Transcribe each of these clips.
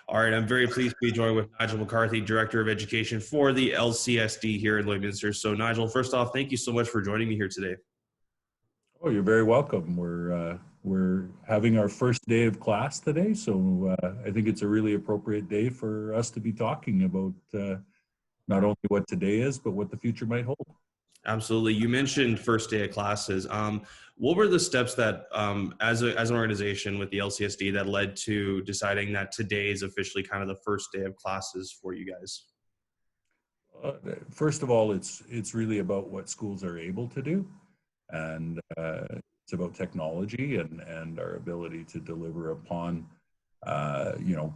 All right, I'm very pleased to be joined with Nigel McCarthy, Director of Education for the LCSD here in Lloydminster. So Nigel, first off, thank you so much for joining me here today. Oh, you're very welcome. We're having our first day of class today, so I think it's a really appropriate day for us to be talking about not only what today is, but what the future might hold. Absolutely. You mentioned first day of classes. What were the steps that, as an organization with the LCSD, that led to deciding that today is officially kind of the first day of classes for you guys? First of all, it's really about what schools are able to do, and it's about technology and our ability to deliver upon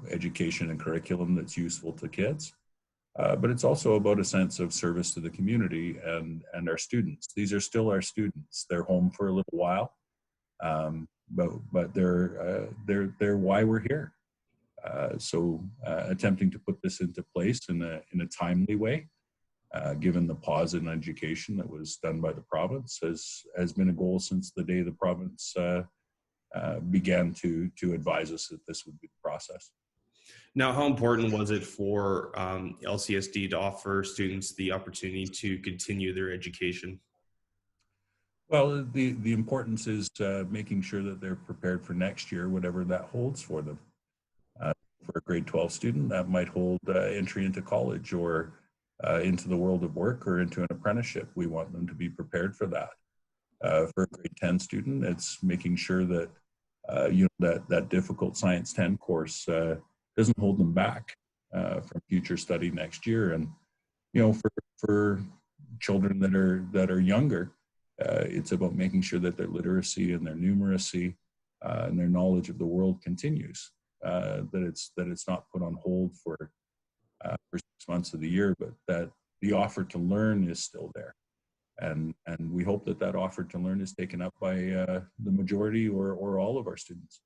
education and curriculum that's useful to kids. But it's also about a sense of service to the community and our students. These are still our students. They're home for a little while, but they're why we're here. So attempting to put this into place in a timely way, given the pause in education that was done by the province, has been a goal since the day the province began to advise us that this would be the process. Now, how important was it for LCSD to offer students the opportunity to continue their education? Well, the importance is making sure that they're prepared for next year, whatever that holds for them. For a grade 12 student, that might hold entry into college or into the world of work or into an apprenticeship. We want them to be prepared for that. For a grade 10 student, it's making sure that that difficult Science 10 course doesn't hold them back from future study next year. And for children that are younger, it's about making sure that their literacy and their numeracy and their knowledge of the world continues. That it's not put on hold for 6 months of the year, but that the offer to learn is still there. And we hope that offer to learn is taken up by the majority or all of our students.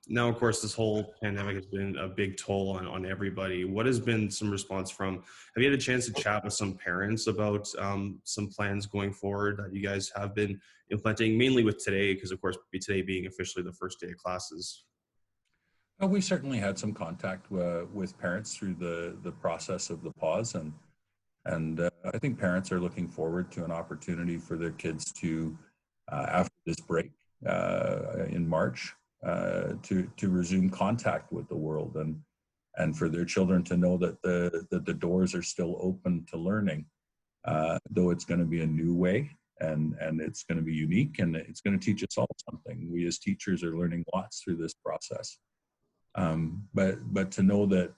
Now, of course, this whole pandemic has been a big toll on everybody. What has been some response from, have you had a chance to chat with some parents about some plans going forward that you guys have been implementing, mainly with today, because of course, today being officially the first day of classes? We certainly had some contact with parents through the process of the pause, and I think parents are looking forward to an opportunity for their kids to, after this break in March, to resume contact with the world, and for their children to know that the doors are still open to learning, though it's going to be a new way, and it's going to be unique, and it's going to teach us all something. We as teachers are learning lots through this process. But to know that,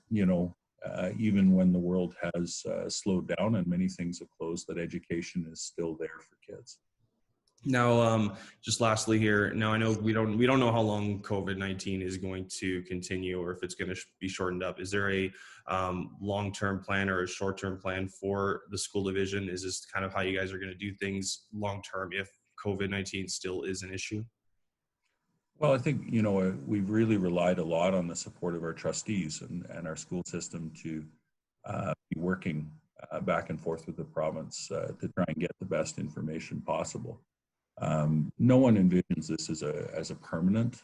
even when the world has slowed down and many things have closed, that education is still there for kids. Now, just lastly here, now I know we don't know how long COVID-19 is going to continue or if it's going to be shortened up. Is there a long-term plan or a short-term plan for the school division? Is this kind of how you guys are going to do things long-term if COVID-19 still is an issue? Well, I think, we've really relied a lot on the support of our trustees and our school system to be working back and forth with the province to try and get the best information possible. No one envisions this as a permanent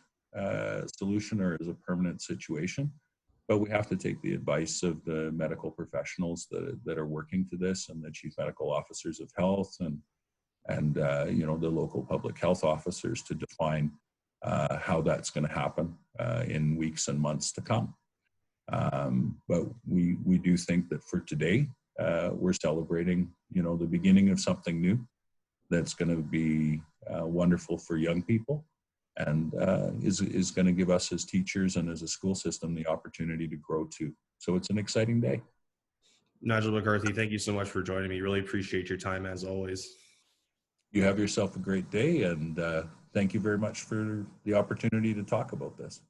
solution or as a permanent situation, but we have to take the advice of the medical professionals that are working to this, and the chief medical officers of health and the local public health officers to define how that's going to happen in weeks and months to come. But we do think that for today, we're celebrating, the beginning of something new that's going to be wonderful for young people, and is going to give us as teachers and as a school system the opportunity to grow too. So it's an exciting day. Nigel McCarthy, thank you so much for joining me. Really appreciate your time as always. You have yourself a great day, and thank you very much for the opportunity to talk about this.